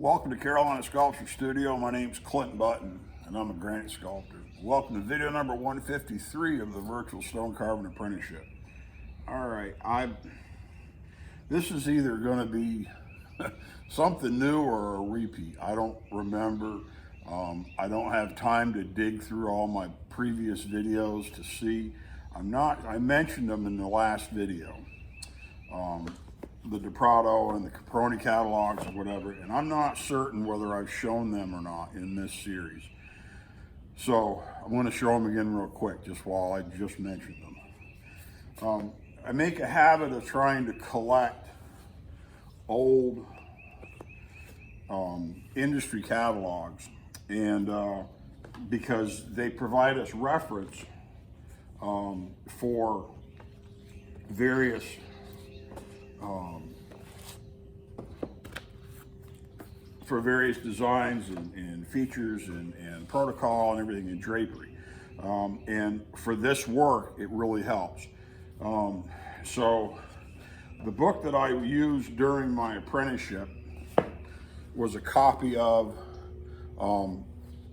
Welcome to Carolina Sculpture Studio. My name's Clint Button, and I'm a granite sculptor. Welcome to video number 153 of the Virtual Stone Carving Apprenticeship. All right, this is either going to be something new or a repeat. I don't remember. I don't have time to dig through all my previous videos to see. I mentioned them in the last video. The DePrado and the Caproni catalogs or whatever, and I'm not certain whether I've shown them or not in this series. So I'm going to show them again real quick, just while I just mentioned them. I make a habit of trying to collect old industry catalogs, and because they provide us reference for various designs and features and protocol and everything in drapery. And for this work, it really helps. So the book that I used during my apprenticeship was a copy of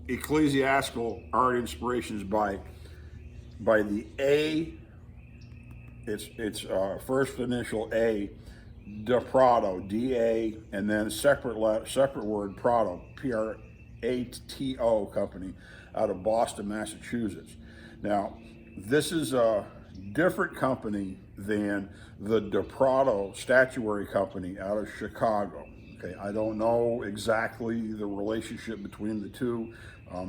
Ecclesiastical Art Inspirations by the A. It's first initial A, DePrado, D-A, and then separate word, Prado, P-R-A-T-O company out of Boston, Massachusetts. Now, this is a different company than the DePrado statuary company out of Chicago. Okay, I don't know exactly the relationship between the two.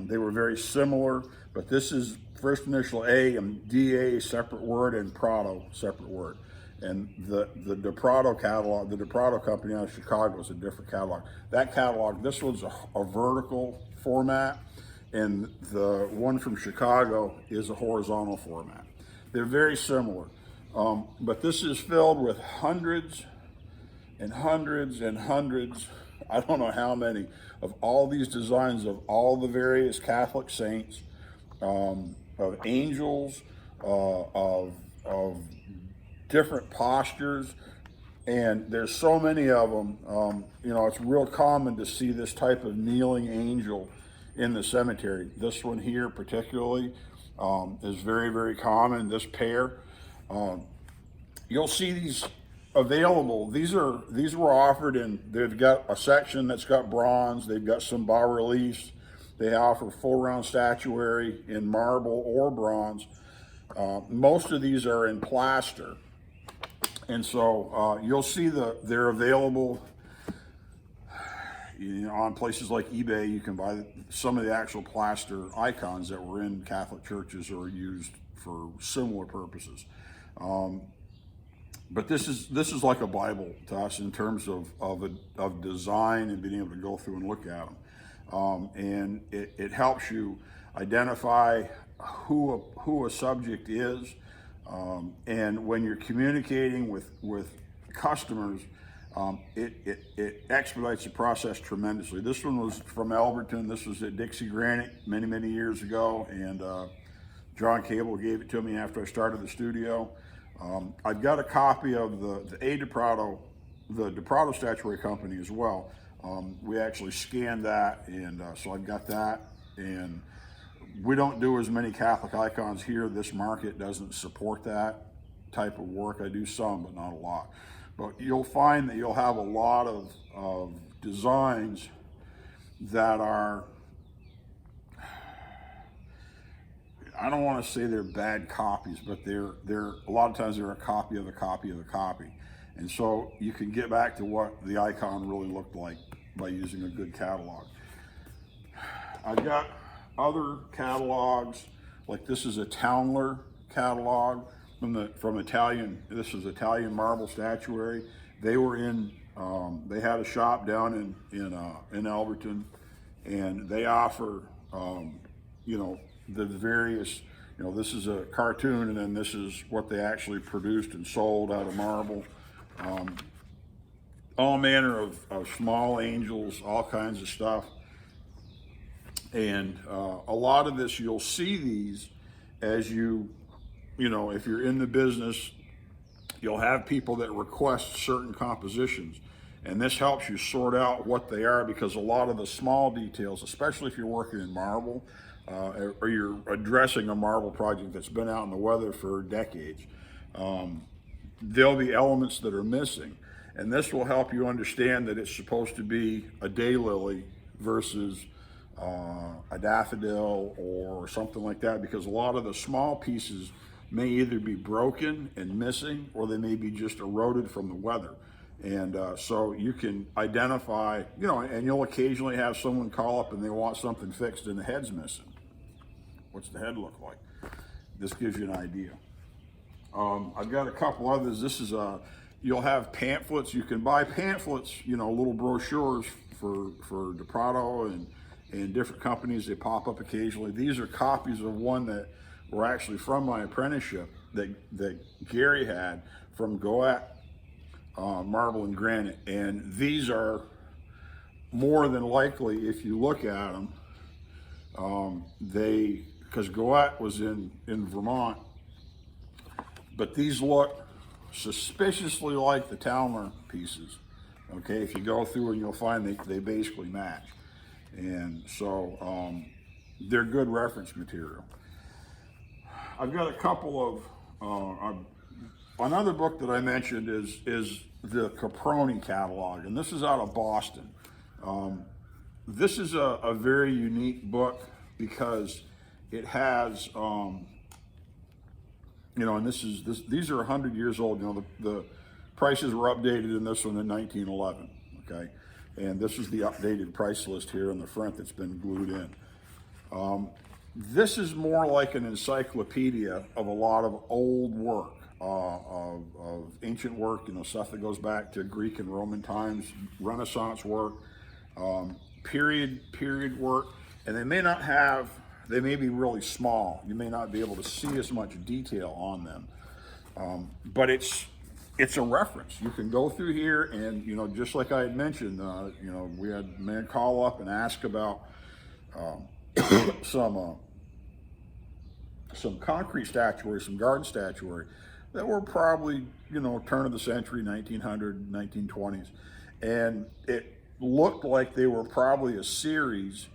They were very similar, but this is first initial A and D-A, separate word, and Prado, separate word. And the DePrado catalog, the DePrado company out of Chicago is a different catalog. That catalog, this one's a vertical format, and the one from Chicago is a horizontal format. They're very similar, but this is filled with hundreds and hundreds and hundreds, I don't know how many, of all these designs of all the various Catholic saints, of angels, of different postures, and there's so many of them. You know, it's real common to see this type of kneeling angel in the cemetery. This one here particularly is very, very common, this pair. You'll see these available. These were offered in, they've got a section that's got bronze, they've got some bas-reliefs, they offer full round statuary in marble or bronze. Most of these are in plaster. And so you'll see they're available, you know, on places like eBay. You can buy some of the actual plaster icons that were in Catholic churches or used for similar purposes. But this is like a Bible to us in terms of design and being able to go through and look at them. And it helps you identify who a subject is. And when you're communicating with customers, it expedites the process tremendously. This one was from Alberton. This was at Dixie Granite many years ago, and John Cable gave it to me after I started the studio. I've got a copy of the DePrado statuary company as well. We actually scanned that, and so I've got that. And we don't do as many Catholic icons here. This market doesn't support that type of work. I do some, but not a lot. But you'll find that you'll have a lot of designs that are, I don't want to say they're bad copies, but they're a lot of times they're a copy of a copy of a copy. And so you can get back to what the icon really looked like by using a good catalog. I've got other catalogs, like this is a Townler catalog from Italian. This is Italian marble statuary. They were in, they had a shop down in Alberton, and they offer, you know, the various, you know, this is a cartoon, and then this is what they actually produced and sold out of marble. All manner of small angels, all kinds of stuff. And a lot of this, you'll see these as you know, if you're in the business, you'll have people that request certain compositions. And this helps you sort out what they are, because a lot of the small details, especially if you're working in marble, or you're addressing a marble project that's been out in the weather for decades, there'll be elements that are missing. And this will help you understand that it's supposed to be a daylily versus a daffodil or something like that, because a lot of the small pieces may either be broken and missing, or they may be just eroded from the weather. And so you can identify, and you'll occasionally have someone call up and they want something fixed and the head's missing. What's the head look like? This gives you an idea. I've got a couple others. This is you'll have pamphlets. You can buy pamphlets, little brochures for DePrado and different companies. They pop up occasionally. These are copies of one that were actually from my apprenticeship that Gary had from Goat Marble and Granite. And these are more than likely, if you look at them, because Goat was in Vermont, but these look suspiciously like the Talmer pieces. Okay, if you go through and you'll find they basically match. And so they're good reference material. I've got a couple of, another book that I mentioned is the Caproni catalog, and this is out of Boston. This is a very unique book because it has, and these are 100 years old. The prices were updated in this one in 1911, okay? And this is the updated price list here in the front that's been glued in. This is more like an encyclopedia of a lot of old work, of ancient work, stuff that goes back to Greek and Roman times, Renaissance work, period work, and they may be really small. You may not be able to see as much detail on them, but it's a reference. You can go through here and, just like I had mentioned, we had a man call up and ask about some concrete statuary, some garden statuary that were probably, turn of the century, 1900, 1920s. And it looked like they were probably a series.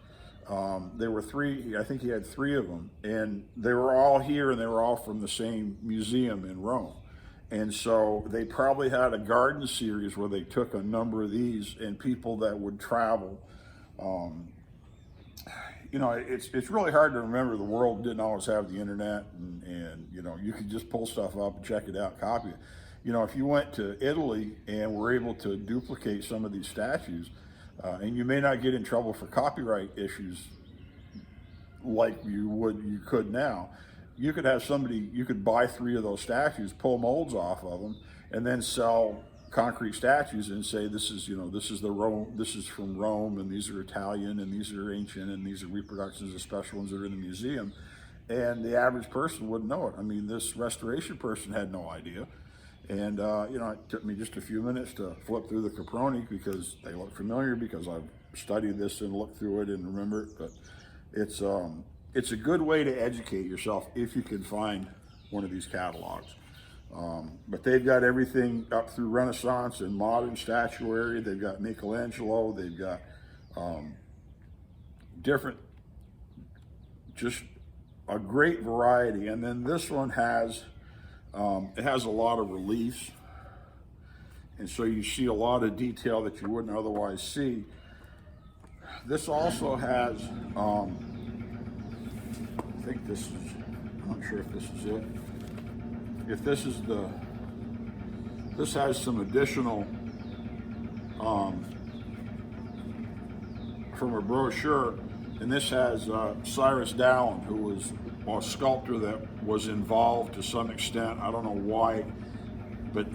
There were three, I think he had three of them, and they were all here and they were all from the same museum in Rome. And so they probably had a garden series where they took a number of these, and people that would travel, it's really hard to remember. The world didn't always have the internet, and you could just pull stuff up and check it out, copy it. If you went to Italy and were able to duplicate some of these statues, and you may not get in trouble for copyright issues like you could now. You could have you could buy 3 of those statues, pull molds off of them, and then sell concrete statues and say, this is from Rome, and these are Italian, and these are ancient, and these are reproductions of special ones that are in the museum. And the average person wouldn't know it. I mean, this restoration person had no idea. And, it took me just a few minutes to flip through the Caproni because they look familiar, because I've studied this and looked through it and remember it. But it's a good way to educate yourself if you can find one of these catalogs. But they've got everything up through Renaissance and modern statuary. They've got Michelangelo. They've got different, just a great variety. And then this one has, it has a lot of reliefs. And so you see a lot of detail that you wouldn't otherwise see. This also has, I think this is, I'm not sure if this is it. If this is this has some additional, from a brochure, and this has Cyrus Dallin, who was a sculptor that was involved to some extent. I don't know why, but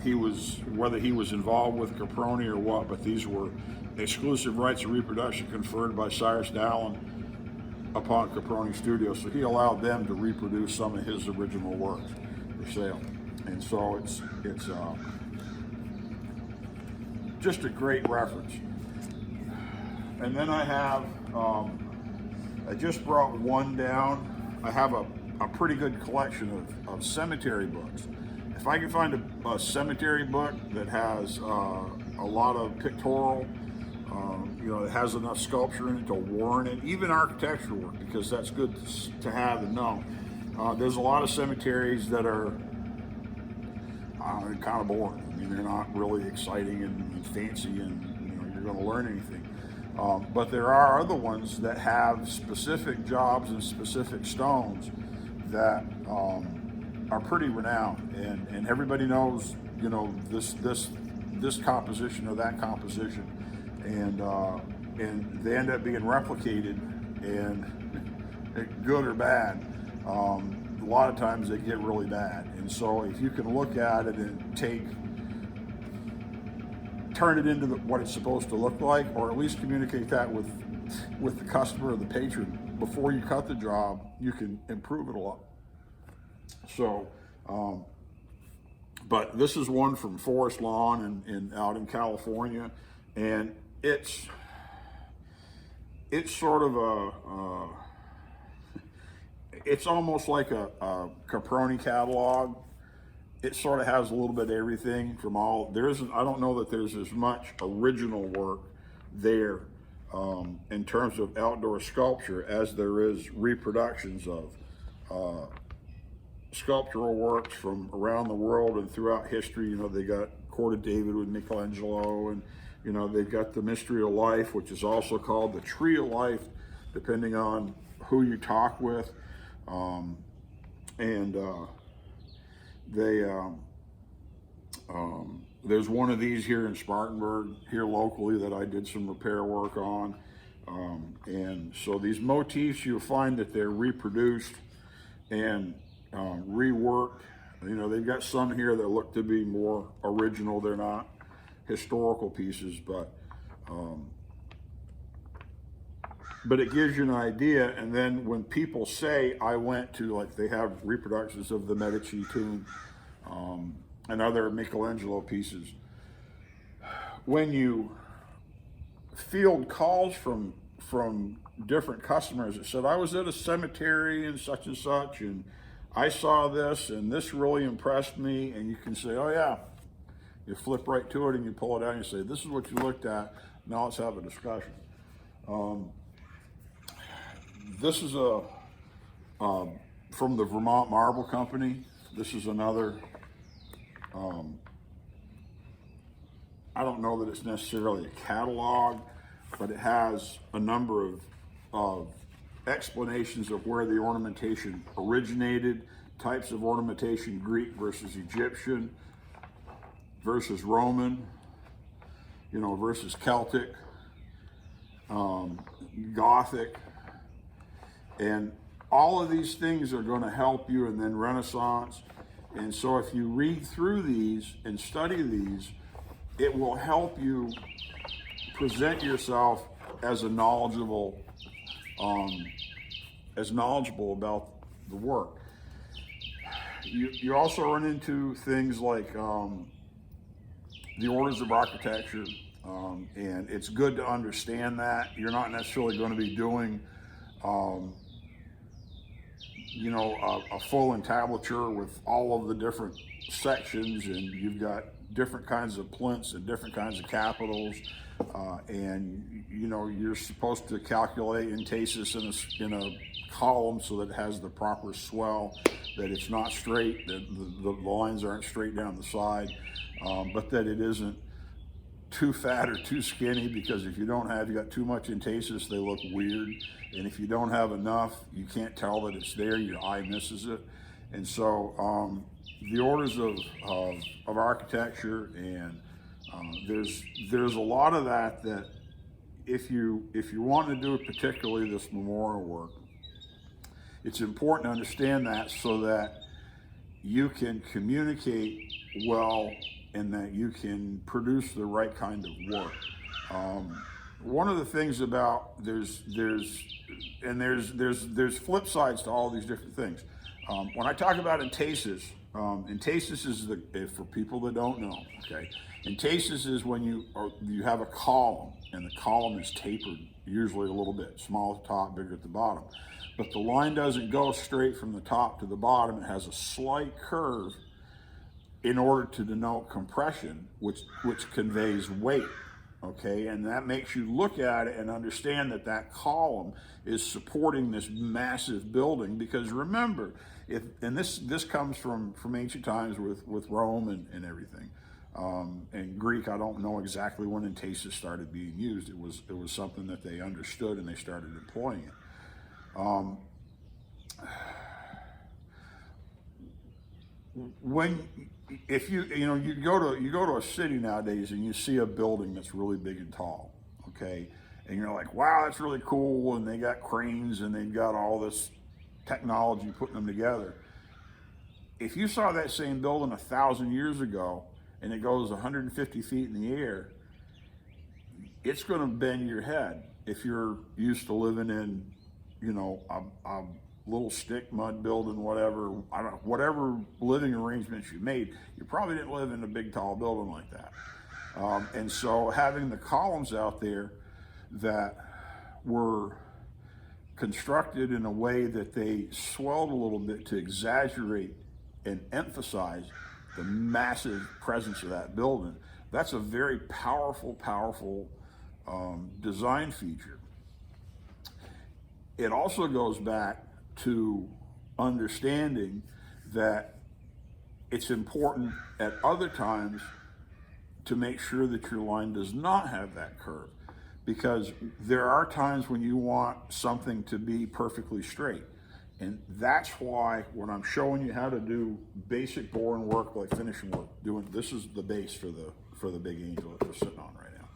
whether he was involved with Caproni or what, but these were exclusive rights of reproduction conferred by Cyrus Dallin upon Caproni Studios. So he allowed them to reproduce some of his original works for sale. And so it's just a great reference. And then I have, I just brought one down. I have a pretty good collection of cemetery books. If I can find a cemetery book that has a lot of pictorial. You know, it has enough sculpture in it to warrant it, even architectural work, because that's good to have and know. There's a lot of cemeteries that are kind of boring. I mean, they're not really exciting and fancy, and you know, you're going to learn anything. But there are other ones that have specific jobs and specific stones that are pretty renowned, and everybody knows, you know, this composition or that composition, and they end up being replicated, and good or bad. A lot of times they get really bad, and so if you can look at it and turn it into what it's supposed to look like, or at least communicate that with the customer or the patron before you cut the job, you can improve it a lot. So, but this is one from Forest Lawn and out in California, and it's sort of it's almost like a Caproni catalog. It sort of has a little bit of everything from all. I don't know that there's as much original work there in terms of outdoor sculpture as there is reproductions of sculptural works from around the world and throughout history. You know, they got Court of David with Michelangelo, and you know, they've got the Mystery of Life, which is also called the Tree of Life, depending on who you talk with. There's one of these here in Spartanburg, here locally, that I did some repair work on. And so these motifs, you'll find that they're reproduced and reworked. You know, they've got some here that look to be more original. They're not historical pieces, but it gives you an idea. And then when people say, I went to, like, they have reproductions of the Medici tomb and other Michelangelo pieces. When you field calls from different customers that said, I was at a cemetery and such, and I saw this, and this really impressed me, and you can say, oh yeah, you flip right to it and you pull it out and you say, this is what you looked at, now let's have a discussion. This is from the Vermont Marble Company. This is another, I don't know that it's necessarily a catalog, but it has a number of explanations of where the ornamentation originated, types of ornamentation, Greek versus Egyptian versus Roman, you know, versus Celtic, Gothic. And all of these things are going to help you, and then Renaissance. And so if you read through these and study these, it will help you present yourself as knowledgeable about the work. You also run into things like the orders of architecture, and it's good to understand that. You're not necessarily going to be doing you know, a full entablature with all of the different sections, and you've got different kinds of plinths and different kinds of capitals, and you know, you're supposed to calculate entasis in a column so that it has the proper swell, that it's not straight, that the lines aren't straight down the side, but that it isn't too fat or too skinny, because if you got too much entasis, they look weird. And if you don't have enough, you can't tell that it's there, your eye misses it. And so the orders of architecture, and there's a lot of that if you want to do it, particularly this memorial work, it's important to understand that so that you can communicate well and that you can produce the right kind of work. One of the things about there's flip sides to all these different things. When I talk about entasis, entasis is for people that don't know, okay? Entasis is when you have a column, and the column is tapered, usually a little bit, small at the top, bigger at the bottom. But the line doesn't go straight from the top to the bottom. It has a slight curve in order to denote compression, which conveys weight. Okay, and that makes you look at it and understand that that column is supporting this massive building. Because remember, this comes from ancient times with Rome and everything, and Greek. I don't know exactly when entasis started being used. It was something that they understood and they started employing it. If you go to a city nowadays and you see a building that's really big and tall, okay, and you're like, wow, that's really cool, and they got cranes and they've got all this technology putting them together. If you saw that same building 1,000 years ago and it goes 150 feet in the air, it's going to bend your head if you're used to living in, a little stick mud building, whatever. I don't know, whatever living arrangements you made, you probably didn't live in a big tall building like that. And so having the columns out there that were constructed in a way that they swelled a little bit to exaggerate and emphasize the massive presence of that building, that's a very powerful design feature. It also goes back to understanding that it's important at other times to make sure that your line does not have that curve, because there are times when you want something to be perfectly straight. And that's why when I'm showing you how to do basic boring work like finishing work, this is the base for the big angel that we're sitting on right now.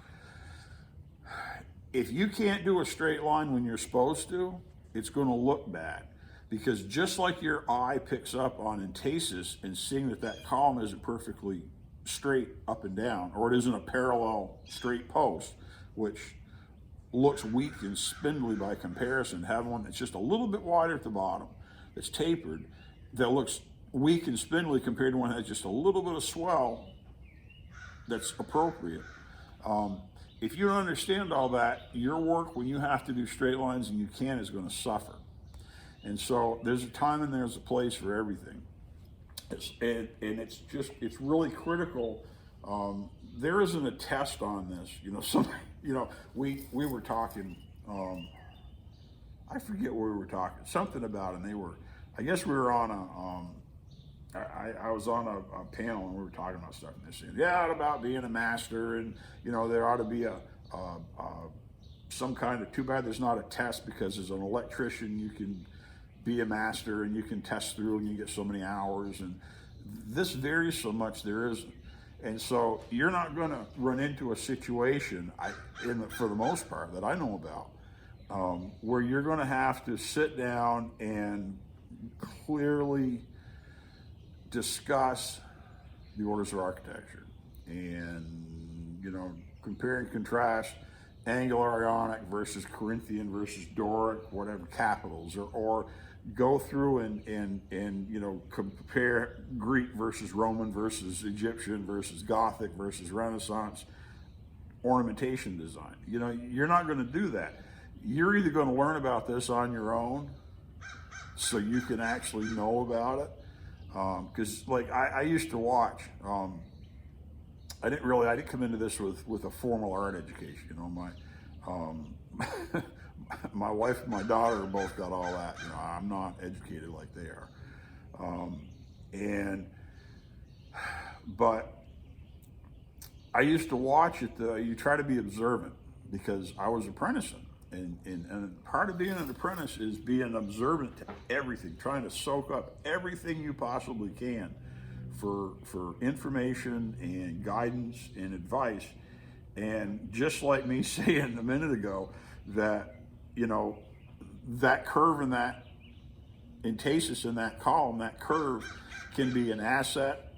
If you can't do a straight line when you're supposed to, it's going to look bad. Because just like your eye picks up on entasis and seeing that column isn't perfectly straight up and down, or it isn't a parallel straight post, which looks weak and spindly by comparison, have one that's just a little bit wider at the bottom, that's tapered, that looks weak and spindly compared to one that has just a little bit of swell that's appropriate. If you don't understand all that, your work when you have to do straight lines and you can is going to suffer. And so there's a time and there's a place for everything. It's really critical. There isn't a test on this. We were talking, I forget what we were talking, something about, and I guess we were on I was on a panel and we were talking about stuff, and they said, about being a master, and there ought to be some kind of, too bad there's not a test, because as an electrician you can be a master and you can test through and you get so many hours, and this varies so much, there isn't. And so you're not going to run into a situation, for the most part, that I know about, where you're going to have to sit down and clearly discuss the orders of architecture and, compare and contrast angular Ionic versus Corinthian versus Doric, whatever, capitals, or go through and compare Greek versus Roman versus Egyptian versus Gothic versus Renaissance ornamentation design. You're not going to do that. You're either going to learn about this on your own so you can actually know about it. Because I used to watch, I didn't come into this with a formal art education. My wife and my daughter both got all that. I'm not educated like they are. But I used to watch it. You try to be observant, because I was apprenticing. And part of being an apprentice is being observant to everything, trying to soak up everything you possibly can for information and guidance and advice. And just like me saying a minute ago, that that curve and that entasis in that column, that curve can be an asset,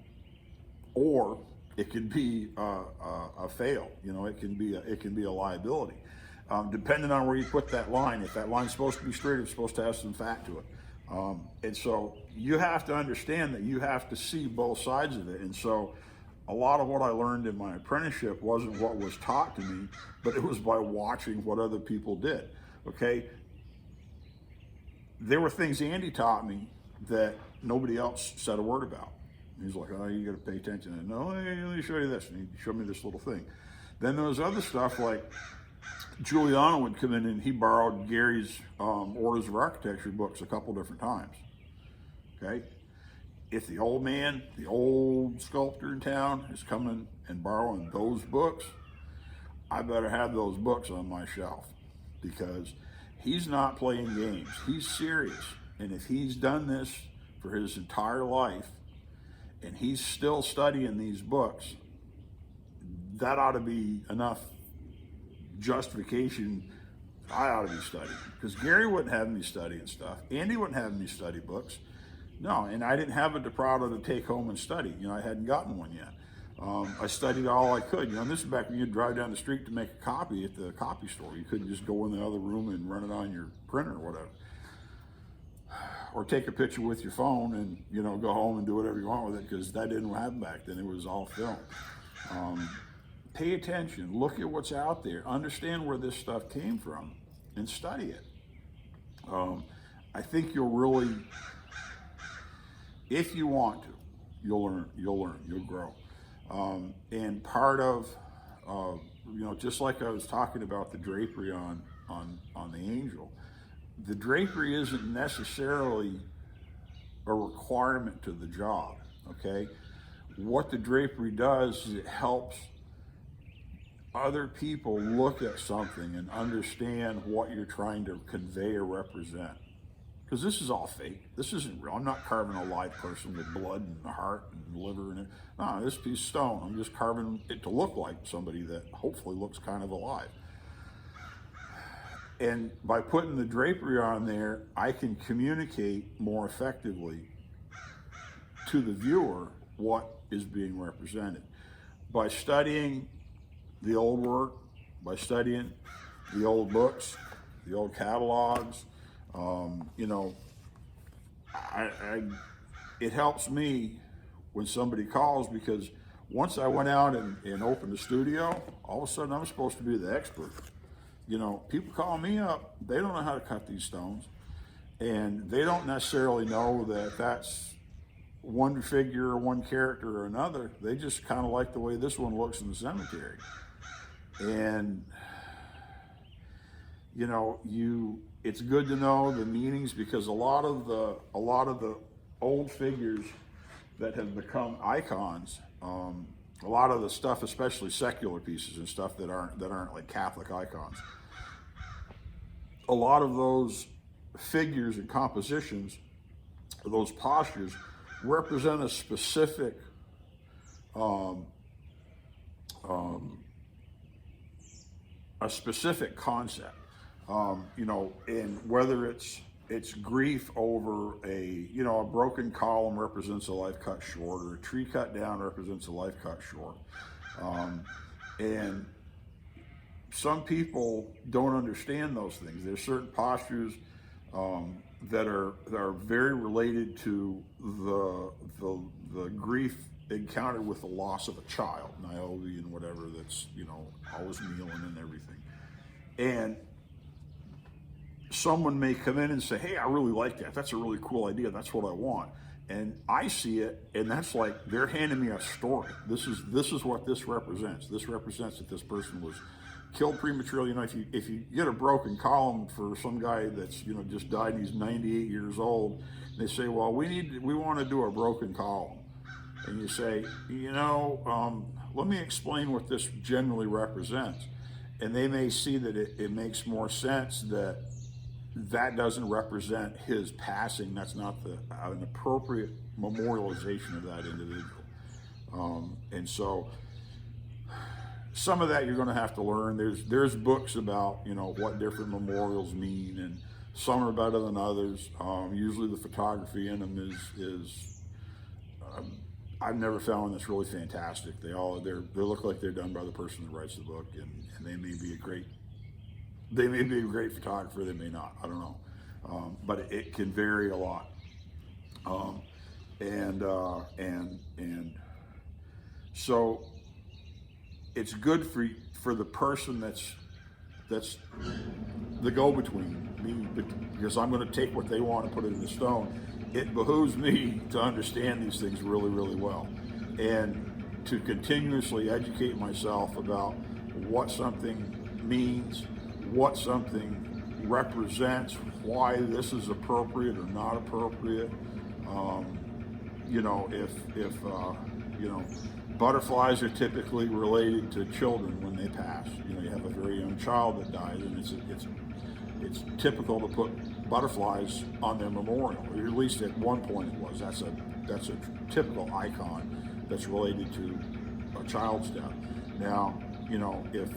or it could be a fail. It can be a liability. Depending on where you put that line. If that line's supposed to be straight, it's supposed to have some fat to it. And so you have to understand that you have to see both sides of it. And so a lot of what I learned in my apprenticeship wasn't what was taught to me, but it was by watching what other people did, okay? There were things Andy taught me that nobody else said a word about. He's like, oh, you got to pay attention. And no, hey, let me show you this. And he showed me this little thing. Then there was other stuff like Giuliano would come in and he borrowed Gary's Orders of Architecture books a couple different times. Okay? If the old man, the old sculptor in town is coming and borrowing those books, I better have those books on my shelf, because he's not playing games. He's serious. And if he's done this for his entire life and he's still studying these books, that ought to be enough justification I ought to be studying. Because Gary wouldn't have me studying stuff. Andy wouldn't have me study books. No, and I didn't have a DePrado to take home and study. I hadn't gotten one yet. I studied all I could. This is back when you'd drive down the street to make a copy at the copy store. You couldn't just go in the other room and run it on your printer or whatever. Or take a picture with your phone and, go home and do whatever you want with it, because that didn't happen back then. It was all film. Pay attention. Look at what's out there. Understand where this stuff came from and study it. I think you'll really, if you want to, you'll learn, you'll grow. And part of, just like I was talking about the drapery on the angel, the drapery isn't necessarily a requirement to the job, okay? What the drapery does is it helps other people look at something and understand what you're trying to convey or represent. Because this is all fake. This isn't real. I'm not carving a live person with blood and the heart and liver in it. No, this piece of stone, I'm just carving it to look like somebody that hopefully looks kind of alive. And by putting the drapery on there, I can communicate more effectively to the viewer what is being represented. By studying the old work, by studying the old books, the old catalogs, it helps me when somebody calls, because once I went out and opened a studio, all of a sudden I'm supposed to be the expert. People call me up, they don't know how to cut these stones, and they don't necessarily know that that's one figure or one character or another. They just kind of like the way this one looks in the cemetery. And it's good to know the meanings, because a lot of the old figures that have become icons, a lot of the stuff, especially secular pieces and stuff that aren't like Catholic icons, a lot of those figures and compositions, those postures, represent a specific concept. And whether it's grief over a broken column represents a life cut short, or a tree cut down represents a life cut short. And some people don't understand those things. There's certain postures that are very related to the grief encountered with the loss of a child, Niobe and whatever, that's always kneeling and everything. And someone may come in and say, hey, I really like that. That's a really cool idea. That's what I want. And I see it, and that's like they're handing me a story. This is what this represents. This represents that this person was killed prematurely. If you get a broken column for some guy that's just died and he's 98 years old, they say, well, we want to do a broken column. And you say, let me explain what this generally represents. And they may see that it makes more sense that doesn't represent his passing. That's not an appropriate memorialization of that individual. And so some of that you're going to have to learn. There's books about what different memorials mean, and some are better than others. Usually the photography in them is I've never found one that's really fantastic. They look like they're done by the person that writes the book, and they may be a great photographer. They may not. I don't know, but it can vary a lot. And so it's good for the person that's the go-between me, because I'm going to take what they want and put it in the stone, it behooves me to understand these things really, really well, and to continuously educate myself about what something means, what something represents, why this is appropriate or not appropriate. You know, if you know, butterflies are typically related to children when they pass. You know, you have a very young child that dies, and it's typical to put butterflies on their memorial, or at least at one point it was. That's a typical icon that's related to a child's death. Now, you know, if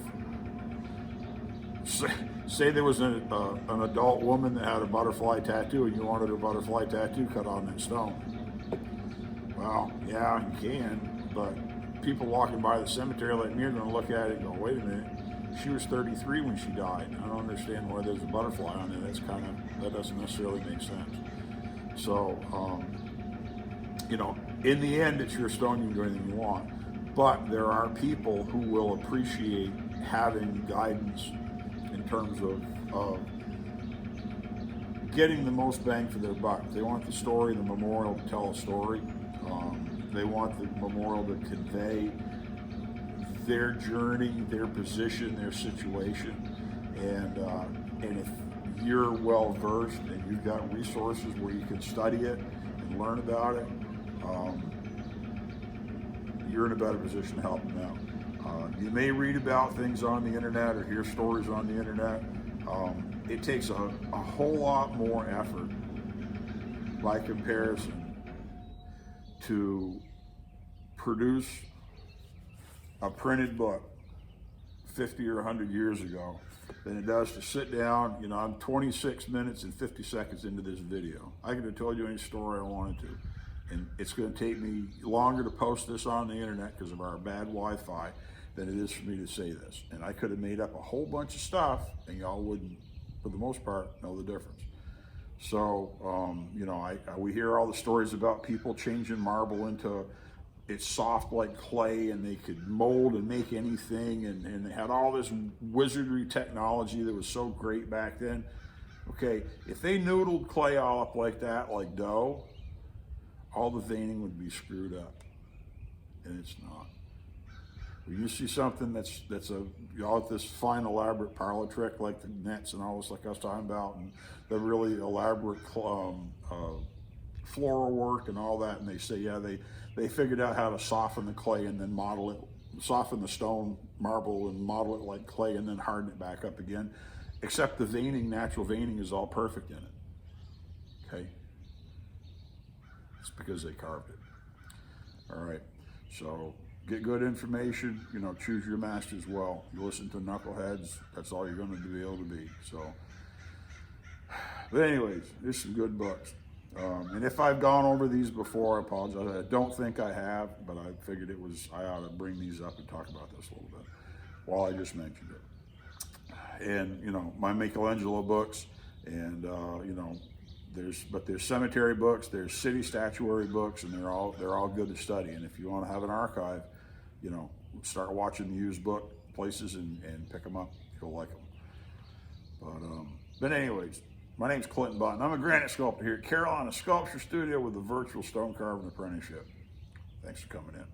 say there was an adult woman that had a butterfly tattoo, and you wanted her butterfly tattoo cut on that stone, well, yeah, you can, but people walking by the cemetery like me are going to look at it and go, wait a minute, she was 33 when she died. I don't understand why there's a butterfly on there. That doesn't necessarily make sense. So, you know, in the end, it's your stone. You can do anything you want. But there are people who will appreciate having guidance in terms of getting the most bang for their buck. They want the story, the memorial to tell a story. They want the memorial to convey their journey, their position, their situation, and if you're well versed and you've got resources where you can study it and learn about it, you're in a better position to help them out. You may read about things on the internet or hear stories on the internet. It takes a whole lot more effort by comparison to produce a printed book 50 or 100 years ago than it does to sit down. You know, I'm 26 minutes and 50 seconds into this video. I could have told you any story I wanted to, and it's going to take me longer to post this on the internet because of our bad Wi-Fi than it is for me to say this. And I could have made up a whole bunch of stuff and y'all wouldn't, for the most part, know the difference. So, you know, we hear all the stories about people changing marble into it's soft like clay, and they could mold and make anything, and they had all this wizardry technology that was so great back then. Okay, if they noodled clay all up like that, like dough, all the veining would be screwed up, and it's not. When you see something that's this fine elaborate parlor trick like the nets and all this, like I was talking about, and the really elaborate floral work and all that, and they say, yeah, they figured out how to soften the clay and then model it, soften the stone marble and model it like clay and then harden it back up again, except the veining, natural veining, is all perfect in it. Okay, it's because they carved it. All right, so get good information, you know, choose your masters well. You listen to knuckleheads, that's all you're going to be able to be. So, but anyways, there's some good books. And if I've gone over these before, I apologize. I don't think I have, but I figured I ought to bring these up and talk about this a little bit while I just mentioned it. And, you know, my Michelangelo books, and, you know, there's cemetery books, there's city statuary books, and they're all good to study. And if you want to have an archive, you know, start watching the used book places and pick them up. You'll like them. But anyways, my name's Clinton Button. I'm a granite sculptor here at Carolina Sculpture Studio with the Virtual Stone Carving Apprenticeship. Thanks for coming in.